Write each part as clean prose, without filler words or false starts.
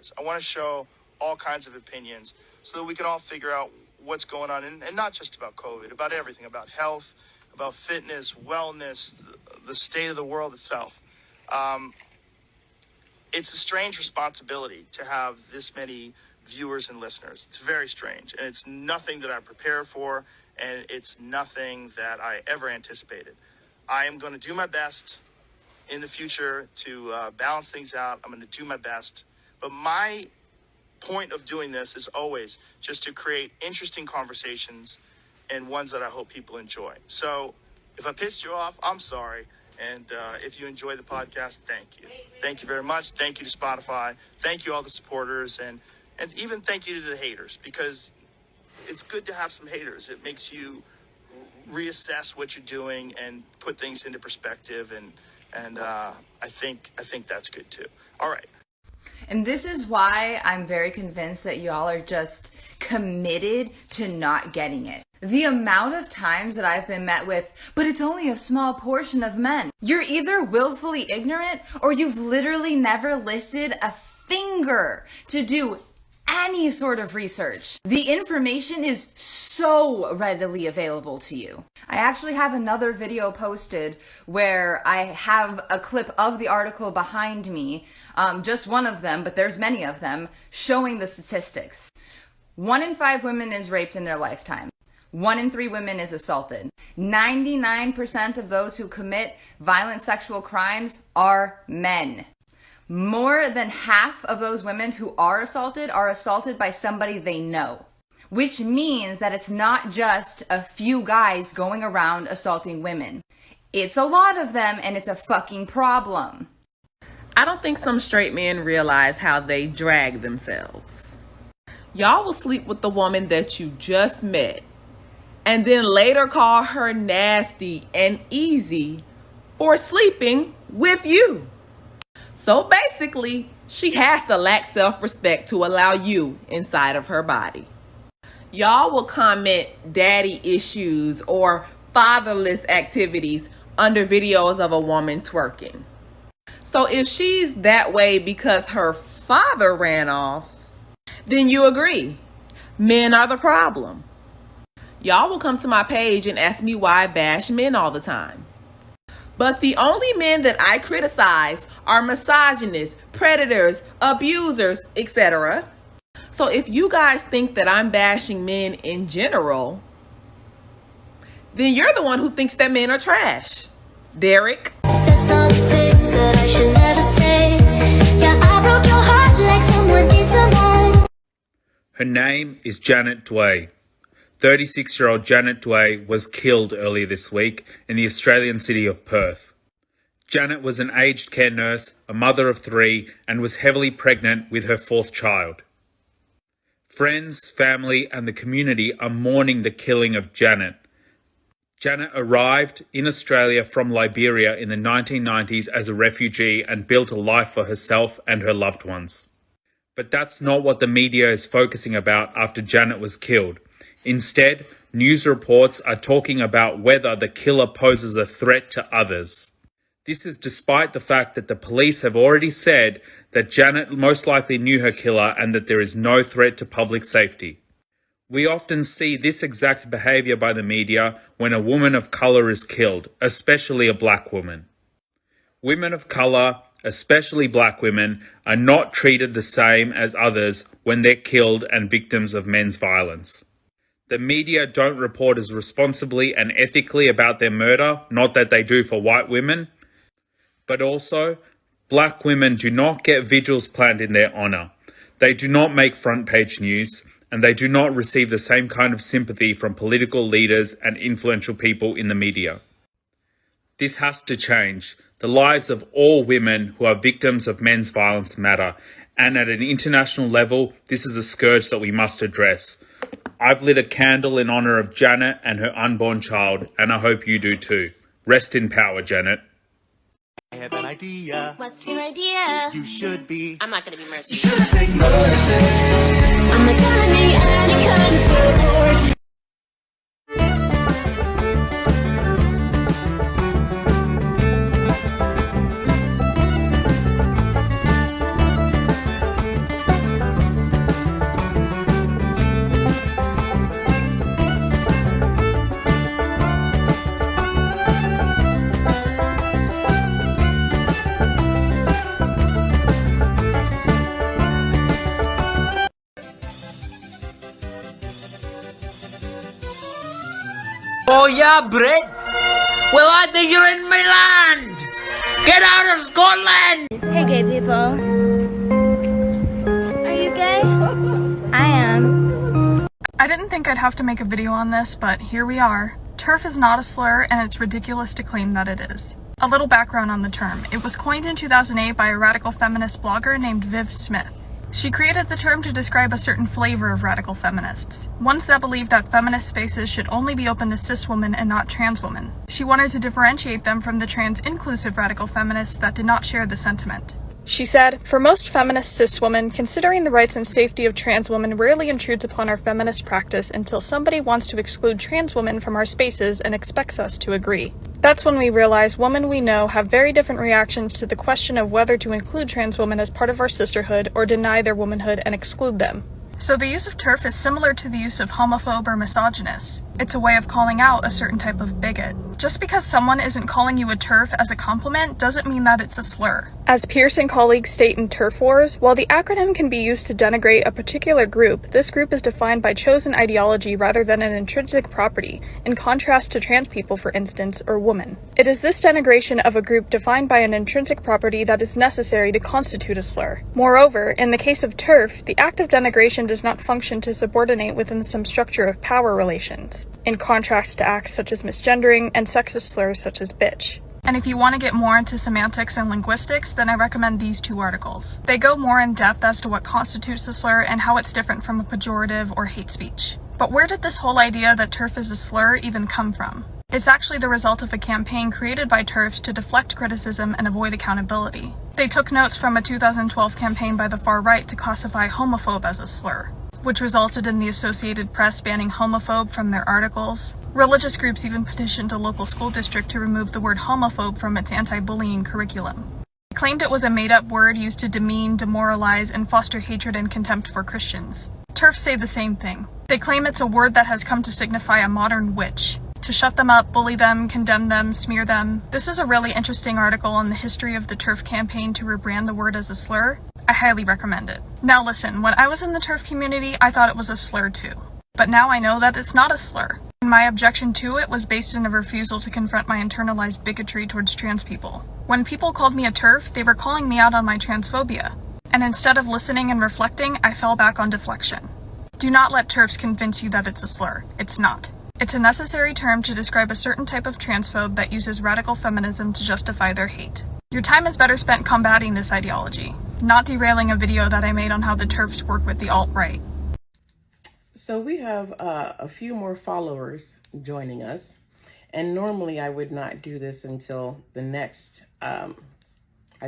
voices. I want to show all kinds of opinions so that we can all figure out what's going on, and not just about COVID, about everything, about health, about fitness, wellness, the state of the world itself. It's a strange responsibility to have this many viewers and listeners. It's very strange, and it's nothing that I prepared for, and it's nothing that I ever anticipated. I am going to do my best in the future to balance things out. I'm going to do my best, but my point of doing this is always just to create interesting conversations and ones that I hope people enjoy. So if I pissed you off, I'm sorry. And if you enjoy the podcast, thank you. Thank you very much. Thank you to Spotify. Thank you all the supporters, and even thank you to the haters, because it's good to have some haters. It makes you reassess what you're doing and put things into perspective, and I think that's good too. All right. And this is why I'm very convinced that y'all are just committed to not getting it. The amount of times that I've been met with, but it's only a small portion of men. You're either willfully ignorant or you've literally never lifted a finger to do any sort of research. The information is so readily available to you. I actually have another video posted where I have a clip of the article behind me, just one of them, but there's many of them, showing the statistics. 1 in 5 women is raped in their lifetime. 1 in 3 women is assaulted. 99% of those who commit violent sexual crimes are men. More than half of those women who are assaulted by somebody they know, which means that it's not just a few guys going around assaulting women. It's a lot of them, and it's a fucking problem. I don't think some straight men realize how they drag themselves. Y'all will sleep with the woman that you just met and then later call her nasty and easy for sleeping with you. So basically, she has to lack self-respect to allow you inside of her body. Y'all will comment daddy issues or fatherless activities under videos of a woman twerking. So if she's that way because her father ran off, then you agree. Men are the problem. Y'all will come to my page and ask me why I bash men all the time. But the only men that I criticize are misogynists, predators, abusers, etc. So if you guys think that I'm bashing men in general, then you're the one who thinks that men are trash. Derek. Said some things that I should never say. Yeah, I broke your heart like someone did to mine. Her name is Janet Dway. 36-year-old Janet Dway was killed earlier this week in the Australian city of Perth. Janet was an aged care nurse, a mother of 3, and was heavily pregnant with her 4th child. Friends, family, and the community are mourning the killing of Janet. Janet arrived in Australia from Liberia in the 1990s as a refugee and built a life for herself and her loved ones. But that's not what the media is focusing about after Janet was killed. Instead, news reports are talking about whether the killer poses a threat to others. This is despite the fact that the police have already said that Janet most likely knew her killer and that there is no threat to public safety. We often see this exact behaviour by the media when a woman of colour is killed, especially a black woman. Women of colour, especially black women, are not treated the same as others when they're killed and victims of men's violence. The media don't report as responsibly and ethically about their murder, not that they do for white women, but also black women do not get vigils planned in their honour. They do not make front page news, and they do not receive the same kind of sympathy from political leaders and influential people in the media. This has to change. The lives of all women who are victims of men's violence matter, and at an international level, this is a scourge that we must address. I've lit a candle in honour of Janet and her unborn child, and I hope you do too. Rest in power, Janet. I have an idea. What's your idea? You should be. I'm not gonna be mercy. You should be mercy. I'm not gonna be any kind of support. yeah, Brit? Well, I think you're in Milan. Get out of Scotland. Hey, gay people. Are you gay? I am. I didn't think I'd have to make a video on this, but here we are. TERF is not a slur, and it's ridiculous to claim that it is. A little background on the term. It was coined in 2008 by a radical feminist blogger named Viv Smith. She created the term to describe a certain flavor of radical feminists, ones that believed that feminist spaces should only be open to cis women and not trans women. She wanted to differentiate them from the trans-inclusive radical feminists that did not share the sentiment. She said, "For most feminist cis women, considering the rights and safety of trans women rarely intrudes upon our feminist practice until somebody wants to exclude trans women from our spaces and expects us to agree. That's when we realize women we know have very different reactions to the question of whether to include trans women as part of our sisterhood or deny their womanhood and exclude them." So the use of TERF is similar to the use of homophobe or misogynist. It's a way of calling out a certain type of bigot. Just because someone isn't calling you a TERF as a compliment doesn't mean that it's a slur. As Pierce and colleagues state in TERF Wars, while the acronym can be used to denigrate a particular group, this group is defined by chosen ideology rather than an intrinsic property, in contrast to trans people, for instance, or women. It is this denigration of a group defined by an intrinsic property that is necessary to constitute a slur. Moreover, in the case of TERF, the act of denigration does not function to subordinate within some structure of power relations, in contrast to acts such as misgendering and sexist slurs such as bitch. And if you want to get more into semantics and linguistics, then I recommend these two articles. They go more in depth as to what constitutes a slur and how it's different from a pejorative or hate speech. But where did this whole idea that TERF is a slur even come from? It's actually the result of a campaign created by TERFs to deflect criticism and avoid accountability. They took notes from a 2012 campaign by the far right to classify homophobe as a slur, which resulted in the Associated Press banning homophobe from their articles. Religious groups even petitioned a local school district to remove the word homophobe from its anti-bullying curriculum. They claimed it was a made-up word used to demean, demoralize, and foster hatred and contempt for Christians. TERFs say the same thing. They claim it's a word that has come to signify a modern witch, to shut them up, bully them, condemn them, smear them. This is a really interesting article on the history of the TERF campaign to rebrand the word as a slur. I highly recommend it. Now listen, when I was in the TERF community, I thought it was a slur too. But now I know that it's not a slur. And my objection to it was based in a refusal to confront my internalized bigotry towards trans people. When people called me a TERF, they were calling me out on my transphobia. And instead of listening and reflecting, I fell back on deflection. Do not let TERFs convince you that it's a slur. It's not. It's a necessary term to describe a certain type of transphobe that uses radical feminism to justify their hate. Your time is better spent combating this ideology, not derailing a video that I made on how the TERFs work with the alt-right. So we have a few more followers joining us, and normally I would not do this until the next, I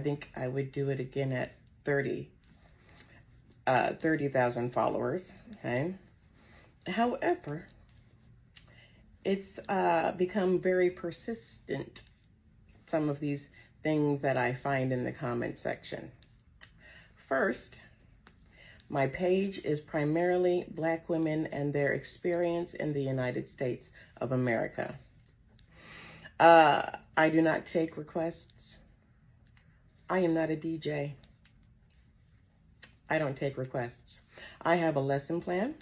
think I would do it again at 30,000 followers, okay? However, it's become very persistent, some of these things that I find in the comment section. First, my page is primarily Black women and their experience in the United States of America. I do not take requests. I am not a DJ. I don't take requests. I have a lesson plan.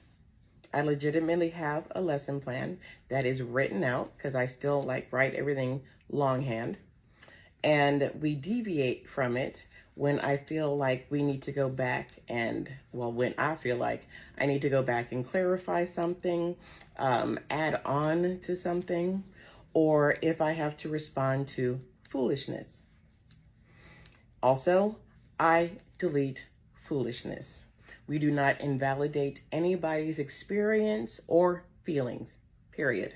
I legitimately have a lesson plan that is written out because I still write everything longhand. And we deviate from it when I feel like we need to go back and, when I feel like I need to go back and clarify something, add on to something, or if I have to respond to foolishness. Also, I delete foolishness. We do not invalidate anybody's experience or feelings, period.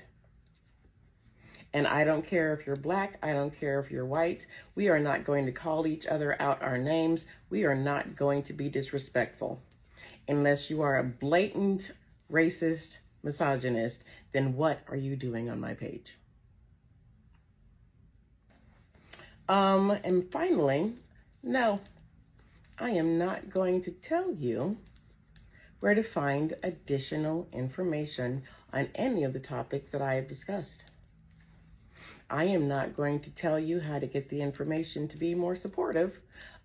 And I don't care if you're Black, I don't care if you're white. We are not going to call each other out our names. We are not going to be disrespectful. Unless you are a blatant racist misogynist, then what are you doing on my page? And finally, no, I am not going to tell you where to find additional information on any of the topics that I have discussed. I am not going to tell you how to get the information to be more supportive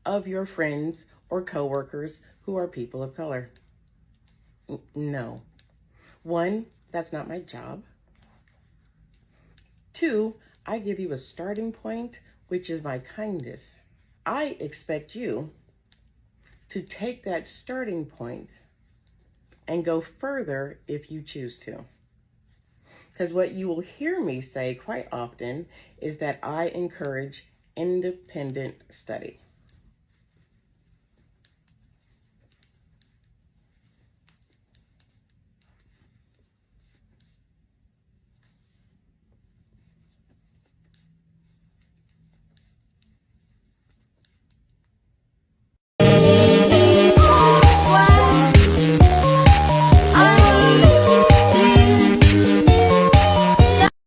of your friends or coworkers who are people of color. No. One, that's not my job. 2, I give you a starting point, which is my kindness. I expect you to take that starting point and go further if you choose to. Because what you will hear me say quite often is that I encourage independent study.